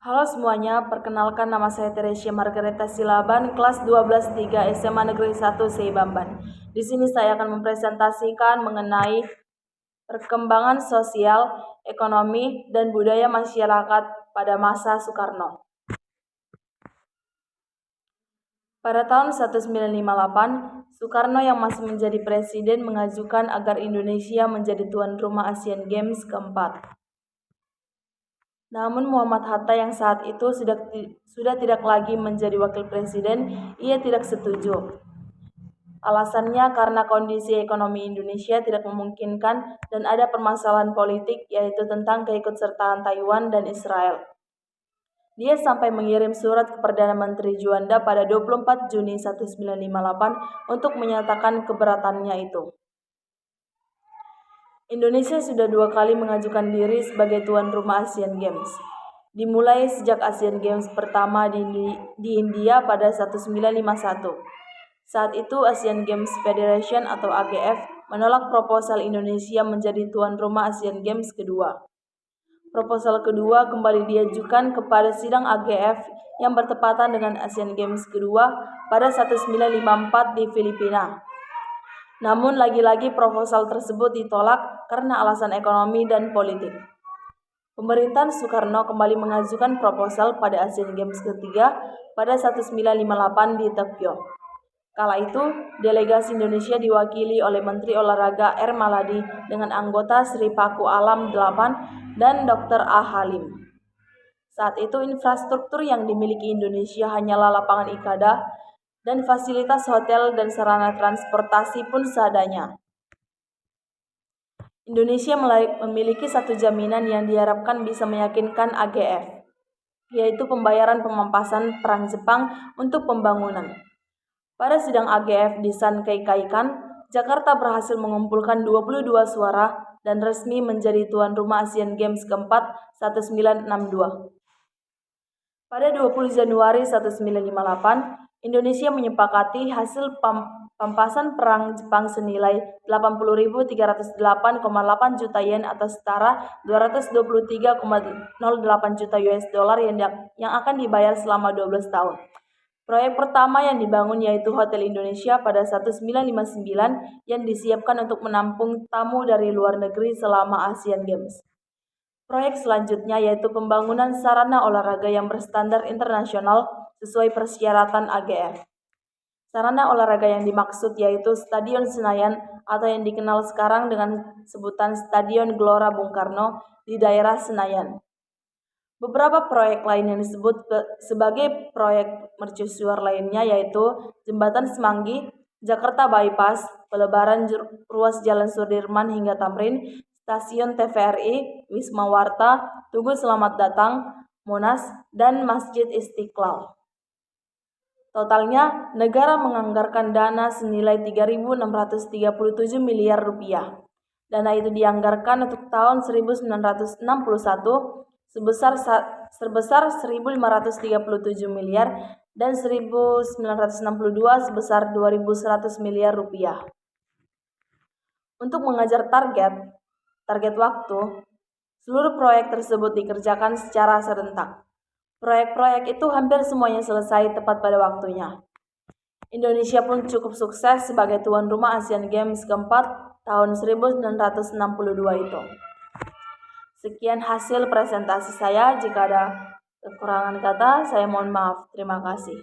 Halo semuanya, perkenalkan nama saya Teresia Margareta Silaban, kelas 12 3 SMA Negeri 1 Seibamban. Di sini saya akan mempresentasikan mengenai perkembangan sosial, ekonomi, dan budaya masyarakat pada masa Soekarno. Pada tahun 1958, Soekarno yang masih menjadi presiden mengajukan agar Indonesia menjadi tuan rumah Asian Games keempat. Namun Muhammad Hatta yang saat itu sudah tidak lagi menjadi wakil presiden, ia tidak setuju. Alasannya karena kondisi ekonomi Indonesia tidak memungkinkan dan ada permasalahan politik, yaitu tentang keikutsertaan Taiwan dan Israel. Dia sampai mengirim surat ke Perdana Menteri Juanda pada 24 Juni 1958 untuk menyatakan keberatannya itu. Indonesia sudah 2 kali mengajukan diri sebagai tuan rumah Asian Games. Dimulai sejak Asian Games pertama di India pada 1951. Saat itu Asian Games Federation atau AGF menolak proposal Indonesia menjadi tuan rumah Asian Games kedua. Proposal kedua kembali diajukan kepada sidang AGF yang bertepatan dengan Asian Games kedua pada 1954 di Filipina. Namun lagi-lagi proposal tersebut ditolak karena alasan ekonomi dan politik. Pemerintahan Soekarno kembali mengajukan proposal pada Asian Games ketiga pada 1958 di Tokyo. Kala itu, delegasi Indonesia diwakili oleh Menteri Olahraga R. Maladi dengan anggota Sri Paku Alam 8 dan Dr. A. Halim. Saat itu infrastruktur yang dimiliki Indonesia hanyalah lapangan ikada dan fasilitas hotel dan sarana transportasi pun seadanya. Indonesia memiliki satu jaminan yang diharapkan bisa meyakinkan AGF, yaitu pembayaran pemampasan Perang Jepang untuk pembangunan. Pada sidang AGF di San Kaikaikan, Jakarta berhasil mengumpulkan 22 suara dan resmi menjadi tuan rumah Asian Games keempat 1962. Pada 20 Januari 1958, Indonesia menyepakati hasil pampasan Perang Jepang senilai 80.308,8 juta yen atau setara 223,08 juta US dollar yang akan dibayar selama 12 tahun. Proyek pertama yang dibangun yaitu Hotel Indonesia pada 1959 yang disiapkan untuk menampung tamu dari luar negeri selama Asian Games. Proyek selanjutnya yaitu pembangunan sarana olahraga yang berstandar internasional sesuai persyaratan AGF. Sarana olahraga yang dimaksud yaitu Stadion Senayan atau yang dikenal sekarang dengan sebutan Stadion Gelora Bung Karno di daerah Senayan. Beberapa proyek lain yang disebut sebagai proyek mercusuar lainnya yaitu Jembatan Semanggi, Jakarta Bypass, pelebaran ruas Jalan Sudirman hingga Tamrin, Stasiun TVRI, Wisma Warta, Tugu Selamat Datang, Monas, dan Masjid Istiqlal. Totalnya, negara menganggarkan dana senilai 3.637 miliar rupiah. Dana itu dianggarkan untuk tahun 1961 sebesar 1.537 miliar dan 1962 sebesar 2.100 miliar rupiah. Untuk mengejar target waktu, seluruh proyek tersebut dikerjakan secara serentak. Proyek-proyek itu hampir semuanya selesai tepat pada waktunya. Indonesia pun cukup sukses sebagai tuan rumah Asian Games keempat tahun 1962 itu. Sekian hasil presentasi saya. Jika ada kekurangan kata, saya mohon maaf. Terima kasih.